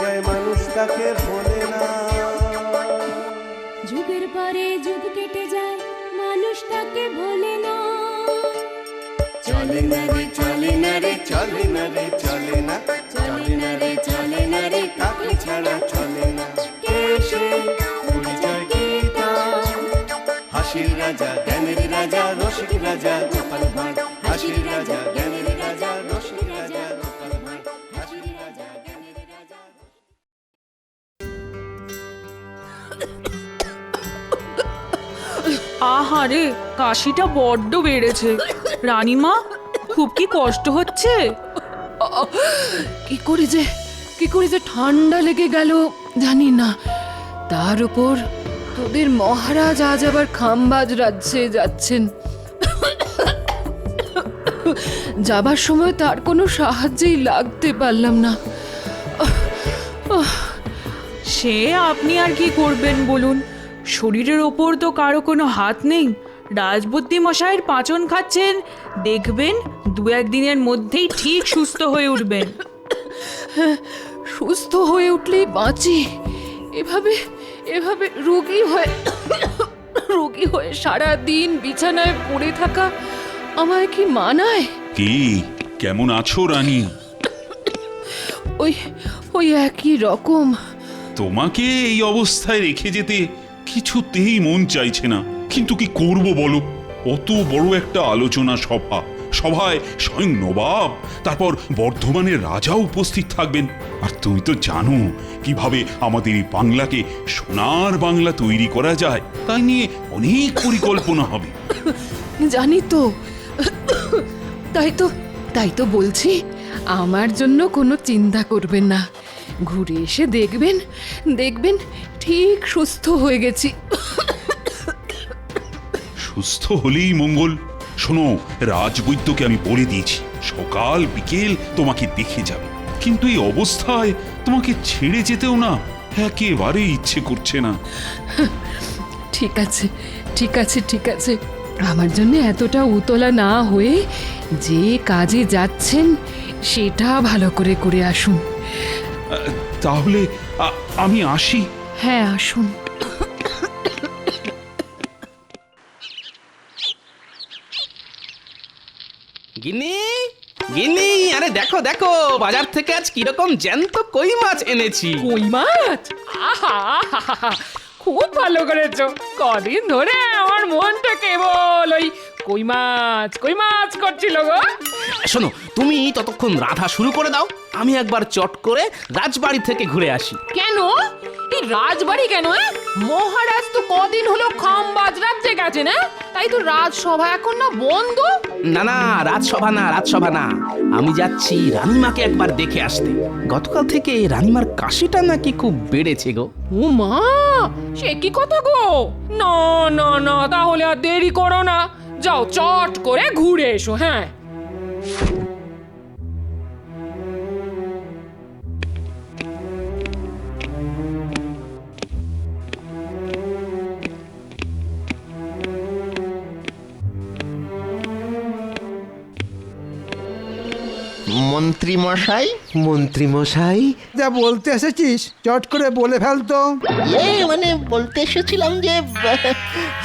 যায় মানুষ তাকে ভোলে না। যুগের পরে যুগ কেটে যায় মানুষ তাকে ভোলে না। চলে না রে চলে না রে চলে না রে চলে না, চলে না রে চলে না রে কাকে ছাড়া চলে না। কে সে পরিচয় কি তার? হাসির রাজা জ্ঞানের রাজা রসিক রাজা গোপাল ভাঁড়। হাসির রাজা জ্ঞানের রাজা রসিক রাজা গোপাল ভাঁড়। হাসির রাজা জ্ঞানের রাজা। আহারে, কাশিটা বড্ড বেড়েছে। রানীমা, খুব কি কষ্ট হচ্ছে? কি করে যে ঠান্ডা লেগে গেল জানি না। তার উপর তোদের মহারাজ আজ আবার খামবাজ রাজ্যে যাচ্ছেন। যাবার সময় তার কোনো সাহায্যেই লাগতে পারলাম না। সে আপনি আর কি করবেন বলুন? শরীরের ওপর তো কারো কোনো হাত নেই। রাজবুদ্ধি মশাইয়ের পাঁচন খাচ্ছেন, দেখবেন দু একদিনের মধ্যেই ঠিক সুস্থ হয়ে উঠবেন। সুস্থ হয়ে উঠলেই বাঁচি। এভাবে এভাবে রোগী হয়ে সারা দিন বিছানায় পড়ে থাকা আমায় কি মানায়? কি, কেমন আছো রানী? ওই একই রকম। তোমাকে এই অবস্থায় রেখে যেতে কিছুতেই মন চাইছে না, কিন্তু কি করব বলো? অত বড় একটা আলোচনা সভায় স্বয়ং নবাব, তারপর বর্ধমানের রাজা উপস্থিত থাকবেন। আর তুমি তো জানো কিভাবে আমাদের এই বাংলাকে সোনার বাংলা তৈরি করা যায়। তাই নিয়ে অনেক পরিকল্পনা হবে। জানি তো, তাই তো বলছি, আমার জন্য কোনো চিন্তা করবেন না। ঘুরে এসে দেখবেন ঠিক সুস্থ হয়ে গেছি। সুস্থ হলেই মঙ্গল। শোনো, রাজবৈদ্যকে আমি বলে দিয়েছি সকাল বিকেল তোমাকে দেখে যাবে। কিন্তু এই অবস্থায় তোমাকে ছেড়ে যেতেও না একেবারে ইচ্ছে করছে না। ঠিক আছে। আমার জন্য এতটা উতলা না হয়ে যে কাজে যাচ্ছেন সেটা ভালো করে আসুন। তাহলে আমি আসি। হ্যাঁ, আসুন। গিন্নি, গিন্নি, আরে দেখো দেখো, বাজার থেকে আজ কিরকম জ্যান্ত কই মাছ এনেছি। কই মাছ? আহা, খুব ভালো করেছো। কদিন ধরে আমার মনটা কেবল ওই কই মাছ করছিল গো। শোনো, তুমি ততক্ষণ রাধা শুরু করে দাও, আমি একবার চট করে রাজবাড়ি থেকে ঘুরে আসি। কেন? এই রাজবাড়ি কেন? মহারাজ তো কদিন হলো খামবাজ রাজ্যে গেছে না, তাই তো রাজসভা এখন না বন্ধ। না, রাজসভা না, আমি যাচ্ছি রানীমাকে একবার দেখে আসতে। গতকাল থেকে রানীমার কাশিটা নাকি খুব বেড়েছে গো। ও মা, সে কি কথা গো? না, তাহলে আর দেরি করো না, যাও চট করে ঘুরে এসো। হ্যাঁ, মন্ত্রী মশাই, যা বলতে এসেছিস চট করে বলে ফেলতো। মানে বলতে এসেছিলাম যে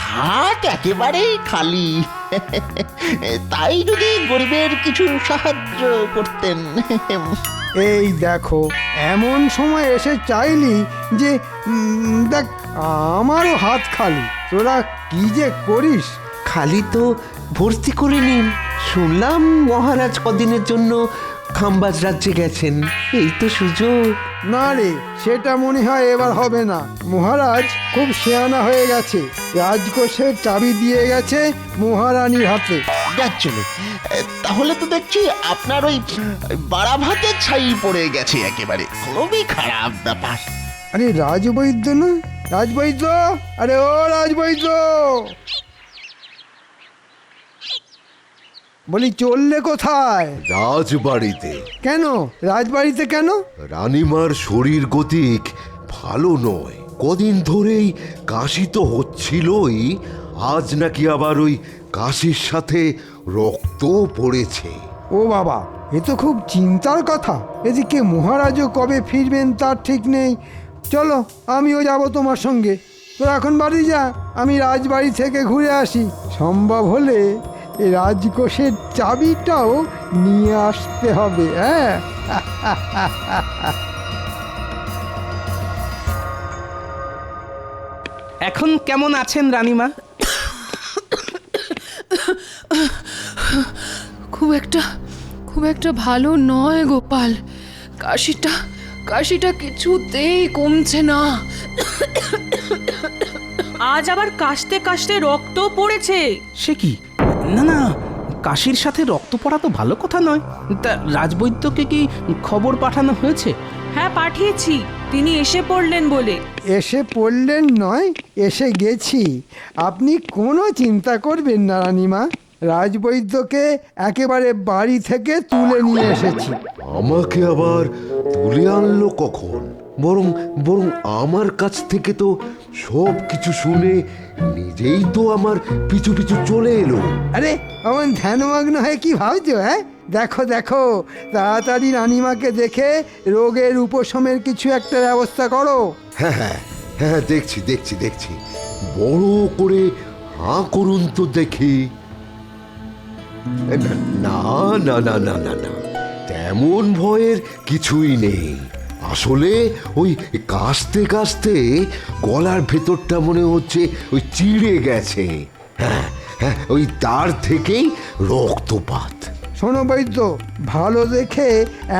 হাট একেবারেই খালি, তাই যদি গরিবের কিছু সাহায্য করতেন। এই দেখো, এমন সময় এসে চাইলি যে দেখ আমারও হাত খালি, তোরা কি যে করিস। খালি তো ভর্তি করে নিন। শুনলাম মহারাজ কদিনের জন্য খামবাজ রাজ্যে গেছেন, এই তো সুযোগ। না রে, সেটা মনে হয় এবার হবে না। মহারাজ খুব শেয়ানা হয়ে গেছে, রাজকোষের চাবি দিয়ে গেছে মহারানীর হাতে। চলে তাহলে তো দেখছি আপনার ওই বাড়া ভাতের ছাই পড়ে গেছে একেবারে, খুবই খারাপ ব্যাপার। আরে রাজবৈদ্য না, রাজবৈদ্য, আরে ও রাজবৈদ্য, বলি চললে কোথায়? রাজবাড়িতে। কেন রাজবাড়িতে কেন? রানীমার শরীর গতিক ভালো নয়, কদিন ধরেই কাশি তো হচ্ছিলই, আজ নাকি আবার ওই কাশির সাথে রক্ত পড়েছে। ও বাবা, এ তো খুব চিন্তার কথা। এদিকে মহারাজও কবে ফিরবেন তার ঠিক নেই। চলো, আমিও যাব তোমার সঙ্গে। তোরা এখন বাড়ি যা, আমি রাজবাড়ি থেকে ঘুরে আসি। সম্ভব হলে এই রাজকোষের চাবিটাও নিয়ে আসতে হবে। হ্যাঁ, এখন কেমন আছেন রানীমা? খুব একটা ভালো নয় গোপাল। কাশিটা কিছুতেই কমছে না। আজ আবার কাশতে কাশতে রক্ত পড়েছে। সে কি? না না, কাশির সাথে রক্ত পড়া তো ভালো কথা নয়। তা রাজবৈদ্যকে কি খবর পাঠানো হয়েছে? হ্যাঁ, পাঠিয়েছি, তিনি এসে পড়লেন বলে। এসে পড়লেন নয়, এসে গেছি। আপনি কোনো চিন্তা করবেন না রানীমা, রাজবৈদ্যকে একেবারে বাড়ি থেকে তুলে নিয়ে এসেছি। আমাকে আবার তুলে আনলো কখন? বরং বরং আমার কাছ থেকে তো সব কিছু শুনে নিজেই তো আমার পিছু পিছু চলে এলো। আরে, এমন ধ্যানমগ্ন হয়ে কি ভাবছো? হ্যাঁ, দেখো দেখো, তাড়াতাড়ি রানীমাকে দেখে রোগের উপশমের কিছু একটা ব্যবস্থা করো। হ্যাঁ হ্যাঁ হ্যাঁ, দেখছি দেখছি দেখছি। বড় করে হাঁ করুন তো দেখি। না না না না না না না, তেমন ভয়ের কিছুই নেই। আসলে ওই কাশতে কাশতে গলার ভেতরটা মনে হচ্ছে ওই চিড়ে গেছে। হ্যাঁ হ্যাঁ, ওই তার থেকেই রক্তপাত। শোনো বৈদ্য, ভালো দেখে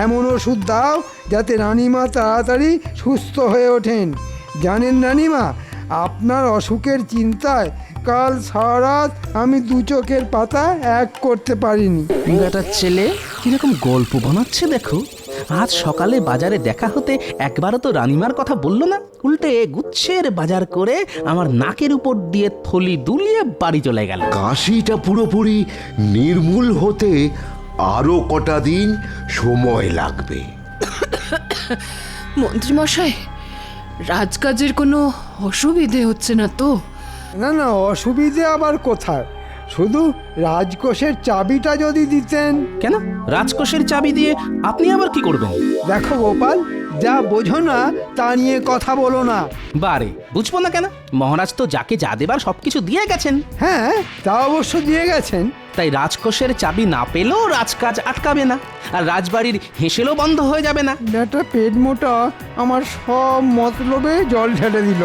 এমন ওষুধ দাও যাতে রানীমা তাড়াতাড়ি সুস্থ হয়ে ওঠেন। জানেন রানীমা, আপনার অসুখের চিন্তায় কাল সারা রাত আমি দু চোখের পাতা এক করতে পারিনি। বেটার ছেলে কিরকম গল্প বানাচ্ছে দেখো। আজ সকালে বাজারে দেখা হতে একবারও তো রানীমার কথা বললো না, উল্টে গুচ্ছের বাজার করে আমার নাকের উপর দিয়ে থলি দুলিয়ে বাড়ি চলে গেল। কাশিটা পুরোপুরি নির্মূল হতে আরো কটা দিন সময় লাগবে। মন্ত্রীমশাই, রাজকাজের কোনো অসুবিধে হচ্ছে না তো? না না, অসুবিধে আবার কোথায়? শুধু রাজকোষের চাবিটা যদি দিতেন। কেন? রাজকোষের চাবি দিয়ে আপনি আবার কি করবেন? দেখো গোপাল, যা বোঝো না তা নিয়ে কথা বলো না। বারে, বুঝবো না কেন? মহারাজ তো যাকে যা দেবার সবকিছু দিয়ে গেছেন। হ্যাঁ, তা অবশ্য দিয়ে গেছেন। তাই রাজকোষের চাবি না পেলেও রাজকাজ আটকাবে না, আর রাজবাড়ির হেসেলও বন্ধ হয়ে যাবে না। একটা পেট মোটা আমার সব মতলবে জল ঢেলে দিল।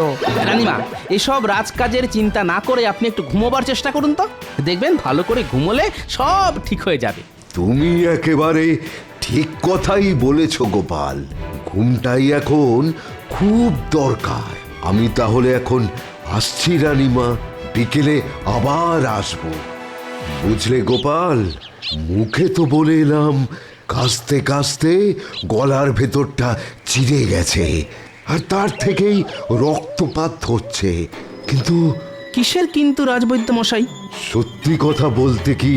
রানীমা, এসব রাজকাজের চিন্তা না করে আপনি একটু ঘুমোবার চেষ্টা করুন তো, দেখবেন ভালো করে ঘুমোলে সব ঠিক হয়ে যাবে। তুমি একেবারে ঠিক কথাই বলেছ গোপাল, ঘুমটাই এখন খুব দরকার। আমি তাহলে এখন আসছি রানীমা, বিকেলে আবার আসবো। বুঝলে গোপাল, মুখে তো বলে এলাম কাশতে কাশতে গলার ভেতরটা চিড়ে গেছে আর তার থেকেই রক্তপাত হচ্ছে, কিন্তু কিসের কিন্তু রাজবৈদ্য মশাই? সত্যি কথা বলতে কি,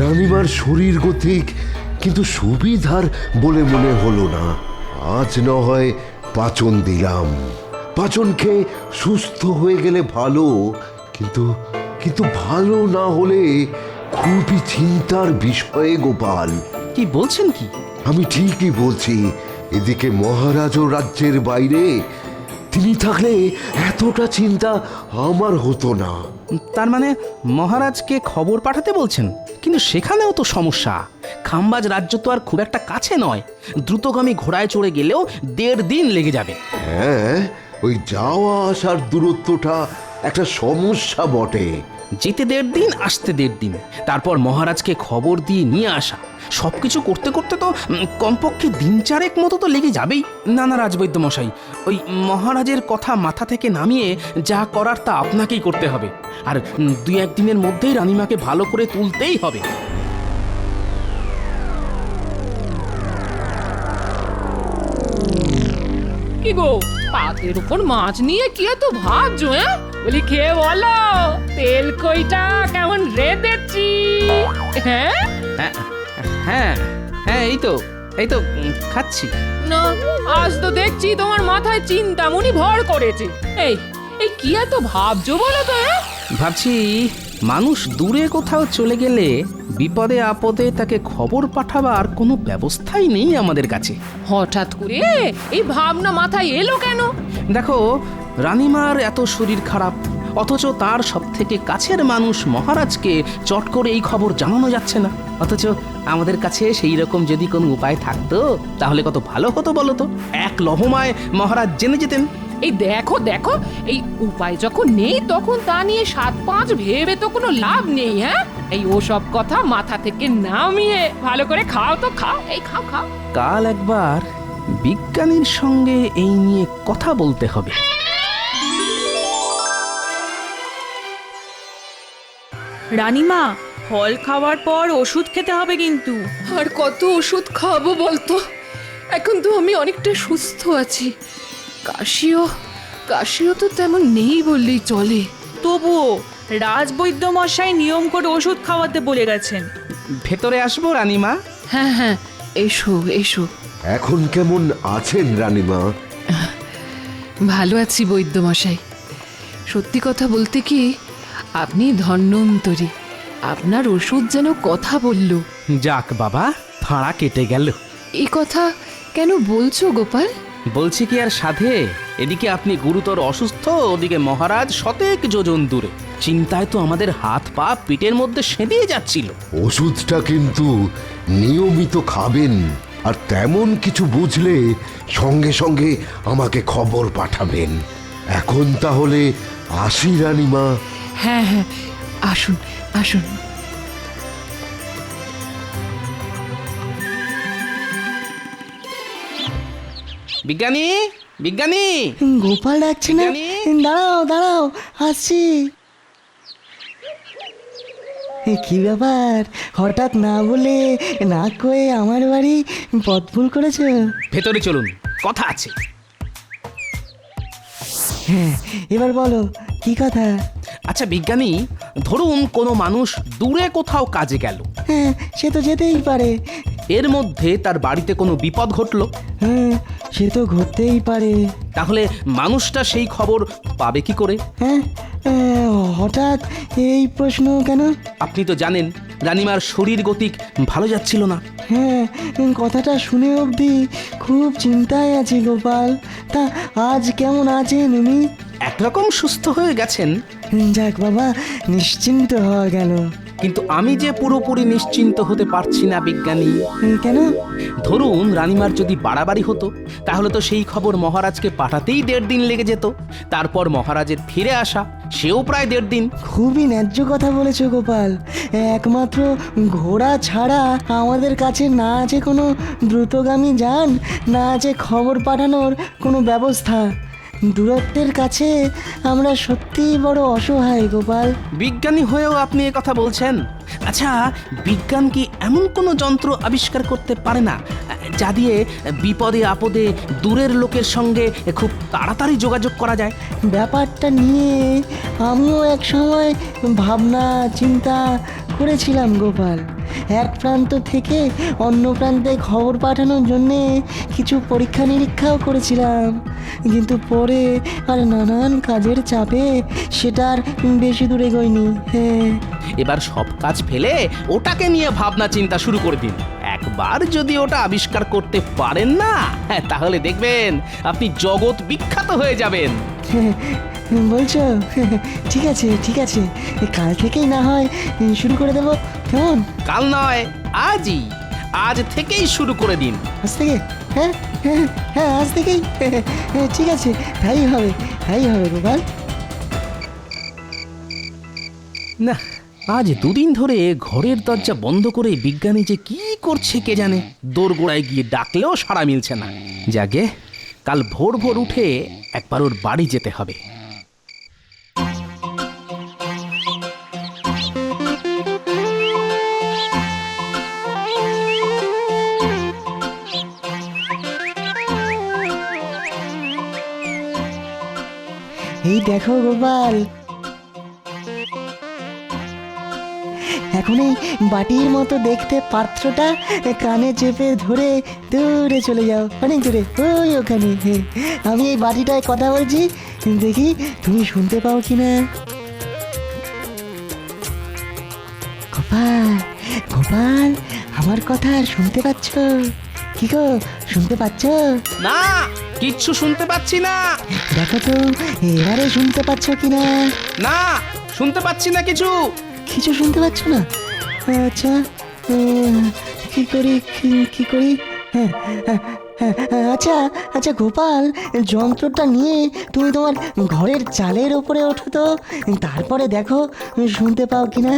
রানীমার শরীর গতিক কিন্তু সুবিধার বলে মনে হলো না। আজ না হয় পাচন দিলাম, পাচন খেয়ে সুস্থ হয়ে গেলে ভালো, কিন্তু কিন্তু ভালো না হলে খুবই চিন্তার বিষয়ে গোপাল। কি বলছেন কি? আমি ঠিকই বলছি। এদিকে মহারাজও রাজ্যের বাইরে, তিনি থাকলে এতটা চিন্তা আমার হতো না। তার মানে মহারাজকে খবর পাঠাতে বলছেন? কিন্তু সেখানেও তো সমস্যা। খাম্বাজ রাজ্য তো আর খুব একটা কাছে নয়, দ্রুতগামী ঘোড়ায় চড়ে গেলেও 1.5 দিন লেগে যাবে। হ্যাঁ, ওই যাওয়া আসার দূরত্বটা একটা সমস্যা বটে। যেতে 1.5 দিন, আসতে 1.5 দিন, তারপর মহারাজকে খবর দিয়ে নিয়ে আসা, সবকিছু করতে করতে তো কমপক্ষে 3-4 মতো তো লেগে যাবেই। না না রাজবৈদ্য মশাই, ওই মহারাজের কথা মাথা থেকে নামিয়ে যা করার তা আপনাকেই করতে হবে, আর 2-1 দিনের মধ্যেই রানীমাকে ভালো করে তুলতেই হবে। কি গো, পাতের উপর মাছ নিয়ে কি এত ভাবছো? বলি খেয়ে বলো, তেল কইটা কেমন রেঁধেছি? হ্যাঁ হ্যাঁ হ্যাঁ, এই তো খাচ্ছি। না, আজ তো দেখছি তোমার মাথায় চিন্তামণি ভর করেছে। এই এই কি এত ভাবছো বলো তো? ভাবছি মানুষ দূরে কোথাও চলে গেলে বিপদে আপদে তাকে খবর পাঠাবার কোনো ব্যবস্থাই নেই আমাদের কাছে। হঠাৎ করে এই ভাবনা মাথায় এলো কেন? দেখো, রানীমার এত শরীর খারাপ, অথচ তার সব থেকে কাছের মানুষ মহারাজকে চট করে এই খবর জানানো যাচ্ছে না। অথচ আমাদের কাছে সেই রকম যদি কোনো উপায় থাকতো তাহলে কত ভালো হতো বলো তো। এক লহমায় মহারাজ জেনে যেতেন। এই দেখো দেখো, এই উপায় যখন নেই তখন তা নিয়ে 7-5 ভেবে তো কোনো লাভ নেই। হ্যাঁ, এই ওসব কথা মাথা থেকে নামিয়ে ভালো করে খাও তো খাও, এই খাও খাও। কাল একবার বিজ্ঞানীর সঙ্গে এই নিয়ে কথা বলতে হবে। রানীমা, ফল খাওয়ার পর ওষুধ খেতে হবে কিন্তু। আর কত ওষুধ খাবো বলতো? এখন তো আমি অনেকটা সুস্থ আছি। কাশিও তো তেমন নেই বললেই চলে। তবুও রাজবৈদ্য মশাই নিয়ম করে ওষুধ খাওয়াতে বলে গেছেন। ভেতরে আসবো রানীমা? হ্যাঁ হ্যাঁ, এসো এসো। এখন কেমন আছেন রানীমা? ভালো আছি বৈদ্যমশাই। সত্যি কথা বলতে কি, আপনি ধন্যন্তরী। আপনার ওষুধ যেন কথা বলল। যাক বাবা, ফাঁড়া কেটে গেল। এই কথা কেন বলছো গোপাল? বলছি কি আর সাধে, এদিকে আপনি গুরুতর অসুস্থ, ওদিকে মহারাজ শতেক যোজন দূরে। চিন্তায় তো আমাদের হাত পা পিঠের মধ্যে সেঁধিয়ে যাচ্ছিল। ওষুধটা কিন্তু নিয়মিত খাবেন, আর তেমন কিছু বুঝলে সঙ্গে সঙ্গে আমাকে খবর পাঠাবেন। এখন তাহলে আসি রানীমা। হ্যাঁ হ্যাঁ, আসুন আসুন। বিজ্ঞানী, বিজ্ঞানী! গোপাল ডাকছে না? বিজ্ঞানী! দাঁড়াও দাঁড়াও, আসছি। কি ব্যাপার, হঠাৎ না বলে না কয়ে আমার বাড়ি পথ ভুল করেছো? ভেতরে চলুন, কথা আছে। হ্যাঁ, এবার বলো কি কথা? আচ্ছা বিজ্ঞানী, ধরুন কোনো মানুষ দূরে কোথাও কাজে গেল, হ্যাঁ, সে তো যেতেই পারে। এর মধ্যে তার বাড়িতে কোনো বিপদ ঘটলো, হ্যাঁ, সে তো ঘটতেই পারে। তাহলে মানুষটা সেই খবর পাবে কি করে? হ্যাঁ, হঠাৎ এই প্রশ্ন কেন? আপনি তো জানেন রানীমার শরীর গতিক ভালো যাচ্ছিল না। হ্যাঁ, কথাটা শুনে অবধি খুব চিন্তায় আছি গোপাল। তা আজ কেমন আছেন উনি? একরকম সুস্থ হয়ে গেছেন, যাক বাবা, নিশ্চিন্ত হওয়া গেল। কিন্তু আমি যে পুরোপুরি নিশ্চিন্ত হতে পারছি না বিজ্ঞানী। কেন? ধরুন রানীমার যদি বাড়াবাড়ি হতো, তাহলে তো সেই খবর মহারাজকে পাঠাতেই 1.5 দিন লেগে যেত। তারপর মহারাজের ফিরে আসা, সেও প্রায় 1.5 দিন। খুবই ন্যায্য কথা বলেছো গোপাল। একমাত্র ঘোড়া ছাড়া আমাদের কাছে না আছে কোনো দ্রুতগামী যান, না আছে খবর পাঠানোর কোনো ব্যবস্থা। দূরত্বের কাছে আমরা সত্যিই বড় অসহায় গোপাল। বিজ্ঞানী হয়েও আপনি এ কথা বলছেন? আচ্ছা, বিজ্ঞান কি এমন কোনো যন্ত্র আবিষ্কার করতে পারে না যা দিয়ে বিপদে আপদে দূরের লোকের সঙ্গে খুব তাড়াতাড়ি যোগাযোগ করা যায়? ব্যাপারটা নিয়ে আমিও এক সময় ভাবনা চিন্তা করেছিলাম গোপাল। এক প্রান্ত থেকে অন্য প্রান্তে খবর পাঠানোর জন্যে কিছু পরীক্ষা নিরীক্ষাও করেছিলাম, কিন্তু পরে আর নানান কাজের চাপে সেটা আর বেশি দূরে গইনি। হ্যাঁ, এবার সব কাজ ফেলে ওটাকে নিয়ে ভাবনা চিন্তা শুরু করে দিন। একবার যদি ওটা আবিষ্কার করতে পারেন না, তাহলে দেখবেন আপনি জগৎ বিখ্যাত হয়ে যাবেন। বলছো? ঠিক আছে ঠিক আছে, কাল থেকেই না হয় শুরু করে দেবো, কেমন? কাল নয়, আজই, আজ থেকেই শুরু করে দিন। আজ থেকে? হ্যাঁ হ্যাঁ হ্যাঁ, আজ থেকেই। ঠিক আছে, তাই হবে গোপাল। না, আজ 2 দিন ধরে ঘরের দরজা বন্ধ করে বিজ্ঞানী যে কি করছে কে জানে। দোরগোড়ায় গিয়ে ডাকলেও সাড়া মিলছে না। যাকে কাল ভোর ভোর উঠে একবার ওর বাড়ি যেতে হবে। এই দেখো গোপাল, এখন এই বাটির মতো দেখতে পাত্রটা কানে চেপে ধরে দূরে চলে যাও, অনেক দূরে, ওই ওখানে। আমি এই বাটিটায় কথা বলছি, দেখি তুমি শুনতে পাও কিনা। গোপাল আমার কথা শুনতে পাচ্ছ? কি গো, শুনতে পাচ্ছ? না, কিচ্ছু শুনতে পাচ্ছি না। দেখো তো এবারে শুনতে পাচ্ছ কিনা। না, শুনতে পাচ্ছি না কিছু। কিছু শুনতে পাচ্ছ না? আচ্ছা, কি করি কি করি? হ্যাঁ, আচ্ছা আচ্ছা গোপাল, যন্ত্রটা নিয়ে তুমি তোমার ঘরের চালের ওপরে ওঠো তো, তারপরে দেখো শুনতে পাও কিনা।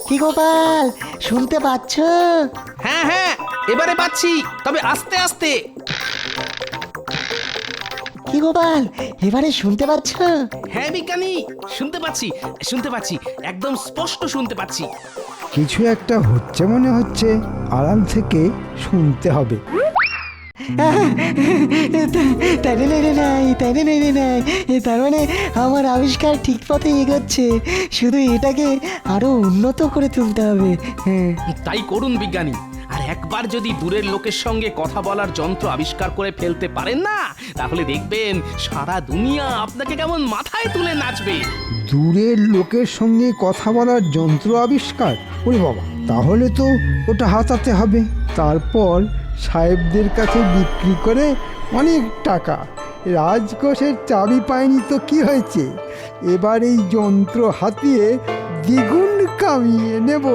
কি গোপাল, শুনতে পাচ্ছ? হ্যাঁ হ্যাঁ, এবারে পাচ্ছি, তবে আস্তে আস্তে। কি গোপাল, এবারে শুনতে পাচ্ছ? হ্যাঁ বিজ্ঞানী, শুনতে পাচ্ছি, শুনতে পাচ্ছি, একদম স্পষ্ট শুনতে পাচ্ছি। কিছু একটা হচ্ছে মনে হচ্ছে, আড়াল থেকে শুনতে হবে। তার মানে আমার আবিষ্কার ঠিক পথে এগোচ্ছে, শুধু এটাকে আরো উন্নত করে তুলতে হবে। হ্যাঁ, তাই করুন বিজ্ঞানী। আর একবার যদি দূরের লোকের সঙ্গে কথা বলার যন্ত্র আবিষ্কার করে ফেলতে পারেন না, তাহলে দেখবেন সারা দুনিয়া আপনাকে কেমন মাথায় তুলে নাচবে। দূরের লোকের সঙ্গে কথা বলার যন্ত্র আবিষ্কার? ওরে বাবা, তাহলে তো ওটা হাতাতে হবে, তারপর সাহেবদের কাছে বিক্রি করে অনেক টাকা। রাজকোষের চাবি পায়নি তো কি হয়েছে, এবার এই যন্ত্র হাতিয়ে দ্বিগুণ কামিয়ে নেব।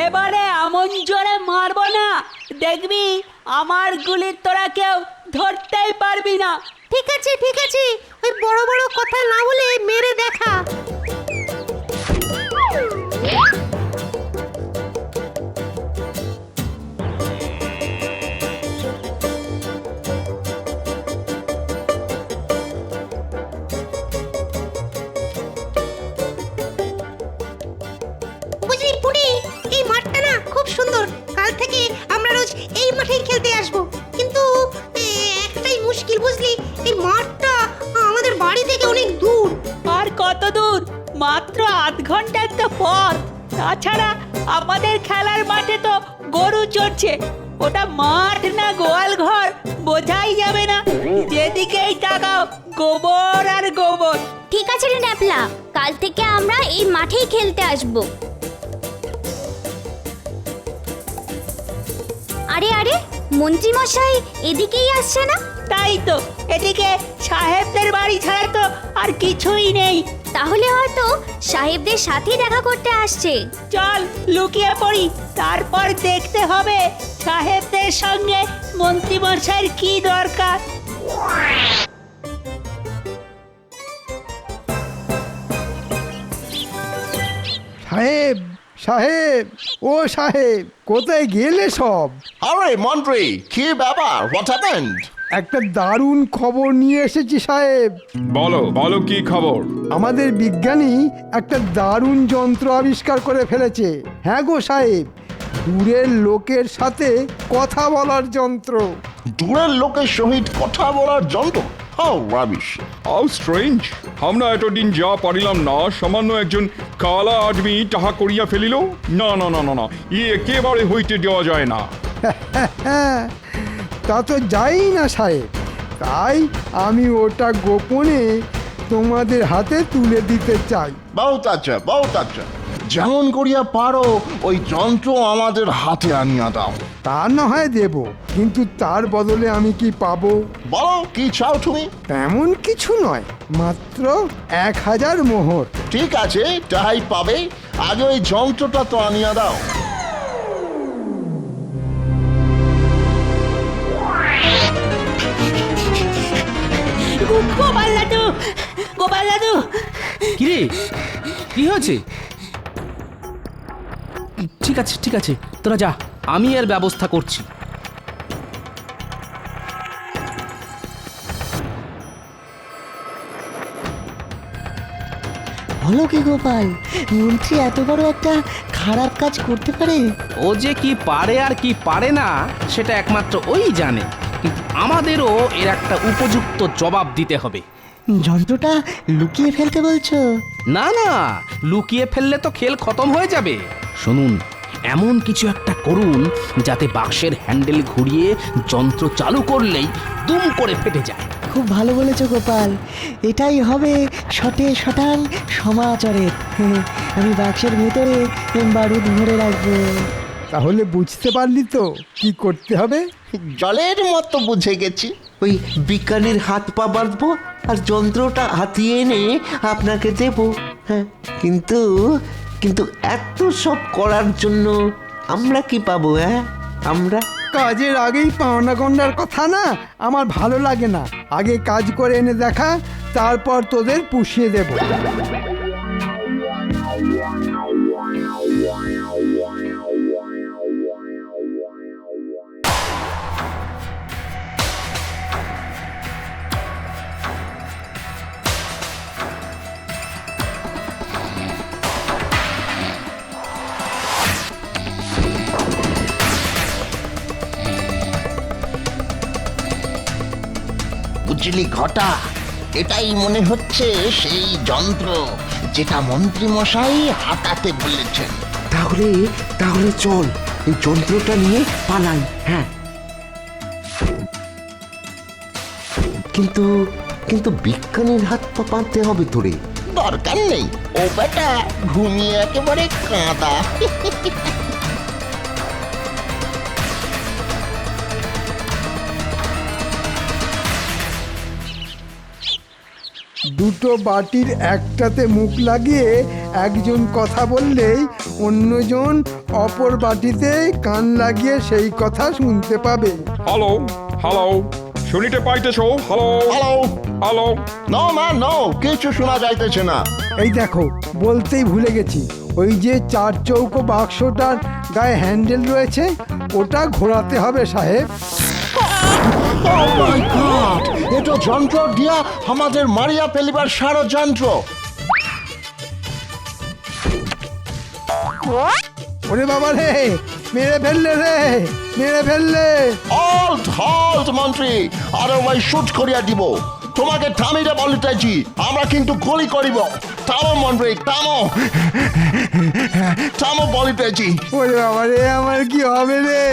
এবারে এমন জোরে মারবো না, দেখবি আমার গুলি তোরা কেউ ধরতেই পারবি না। ঠিক আছে ঠিক আছে, ওই বড় বড় কথা না বলে মেরে দেখা। বুঝলি পুরি, এই মাঠটা না খুব সুন্দর, কাল থেকে আমরা রোজ এই মাঠেই খেলতে আসবো। কিন্তু একটাই মুশকিল বুঝলি, এই মাঠটা আমাদের বাড়ি থেকে অনেক দূর। আর কত দূর? মাত্র আধ ঘন্টার তো পথ। তাছাড়া আমাদের খেলার মাঠে তো গরু চড়ছে, ওটা মাঠ না গোয়াল ঘর বোঝাই যাবে না। যেদিকেই তাকাও গোবর আর গোবর। ঠিক আছে রে ন্যাপলা, কাল থেকে আমরা এই মাঠেই খেলতে আসবো। আরে আরে, মন্ত্রী মশাই এদিকেই আসছে না? তাই তো, এদিকে সাহেবদের বাড়ি ছাড়া তো আর কিছুই নেই। তাহলে হয়তো সাহেবদের সাথে দেখা করতে আসছে। চল লুকিয়ে পড়ি, তারপর দেখতে হবে সাহেবদের সঙ্গে মন্ত্রী মশাইয়ের কি দরকার। সাহেব সাহেব, ও সাহেব, কোথায় গেলে সব? আরে মন্ত্রী, কি ব্যাপার? What happened? একটা দারুণ খবর নিয়ে এসেছি সাহেব। বলো বলো, কি খবর? আমাদের বিজ্ঞানী একটা দারুণ যন্ত্র আবিষ্কার করে ফেলেছে। হ্যাঁ গো সাহেব, দূরের লোকের সাথে কথা বলার যন্ত্র। দূরের লোকের সহিত কথা বলার যন্ত্র? How rubbish! How strange! আমরা এতদিন যা পারিলাম না, সামান্য একজন কালা আদমি তাহা করিয়া ফেলিল। না না না না না, একেবারে হইতে দেওয়া যায় না। তা তো যাই না সাহেব, তাই আমি ওটা গোপনে তোমাদের হাতে তুলে দিতে চাই। বহুত আচ্ছা। যেমন করিয়া পারো ওই যন্ত্র আমাদের হাতে আনিয়া দাও। তা না হয় দেব, কিন্তু তার বদলে আমি কি পাবো? বলো, কি চাও তুমি? তেমন কিছু নয়, মাত্র 1000 মোহর। ঠিক আছে, তাই পাবে। আগে ওই যন্ত্রটা তো আনিয়া দাও। গোপাল দাদু, গোপাল দাদু! কিরে, কি হয়েছে? ঠিক আছে ঠিক আছে, তোরা যা, আমি এর ব্যবস্থা করছি। বলো কি গোপাল, মন্ত্রী এত বড় একটা খারাপ কাজ করতে পারে? ও যে কি পারে আর কি পারে না, সেটা একমাত্র ওই জানে। কিন্তু আমাদেরও এর একটা উপযুক্ত জবাব দিতে হবে। যন্ত্রটা লুকিয়ে ফেলতে বলছো? না না, লুকিয়ে ফেললে তো খেল খতম হয়ে যাবে। শুনুন, এমন কিছু একটা করুন যাতে বাক্সের হ্যান্ডেল ঘুরিয়ে যন্ত্র চালু করলেই দুম করে ফেটে যায়। খুব ভালো বলেছো গোপাল, এটাই হবে শটে শটাং সমাচারের। আমি বাক্সের ভেতরে বারুদ ভরে রাখবো। তাহলে বুঝতে পারলি তো কি করতে হবে? জলের মতো বুঝে গেছি। ওই বিজ্ঞানীর হাত পা বাঁধবো আর যন্ত্রটা হাতিয়ে এনে আপনাকে দেব। হ্যাঁ, কিন্তু কিন্তু এত সব করার জন্য আমরা কি পাবো? হ্যাঁ, আমরা কাজের আগেই পাওনা গন্ডার কথা না আমার ভালো লাগে না। আগে কাজ করে এনে দেখা, তারপর তোদের পুষিয়ে দেব। বুঝলি ঘটা, এটাই মনে হচ্ছে সেই যন্ত্র যেটা মন্ত্রী মশাই হাতাতে বলেছেন। তাহলে তাহলে চল এই যন্ত্রটা নিয়ে পালাই। হ্যাঁ, কিন্তু কিন্তু বিজ্ঞানীর হাত পা বাঁধতে হবে তোরে। দরকার নেই, ও বেটা ঘুমিয়ে একেবারে কাঁদা। দুটো বাটির একটাতে মুখ লাগিয়ে একজন কথা বললেই অন্যজন অপর বাটিতে কান লাগিয়ে সেই কথা শুনতে পাবে। হ্যালো হ্যালো, শুনিতে পাইতেছো? Hello hello hello. No man no, কিছু শোনা যাইতেছে না। এই দেখো, বলতেই ভুলে গেছি, ওই যে 4 চৌকো বাক্সটার গায়ে হ্যান্ডেল রয়েছে ওটা ঘোরাতে হবে সাহেব। Oh my God! এটা যন্ত্র দিয়া আমাদের মারিয়া ফেলিবার ষড়যন্ত্র। ওরে বাবা রে, মেরে ফেললে রে, মেরে ফেললে। হল্ট হল্ট মন্ত্রী, আরে ওই শুট করিয়া দিব। তোমাকে থামিতে বলিতেছি, আমরা কিন্তু গুলি করিব। থামো মন্ত্রী, থামো থামো বলিতেছি। ওরে বাবা রে, আমার কি হবে রে?